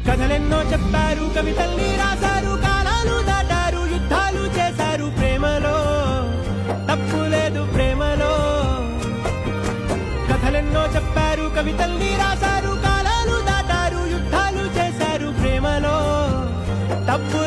కథలెన్నో చెప్పారు, కవితల్ని రాశారు, కాలాలు దాటారు, యుద్ధాలు చేశారు. ప్రేమలో తప్పు లేదు, ప్రేమలో. కథలెన్నో చెప్పారు, కవితల్ని రాశారు, కాలాలు దాటారు, యుద్ధాలు చేశారు. ప్రేమలో తప్పు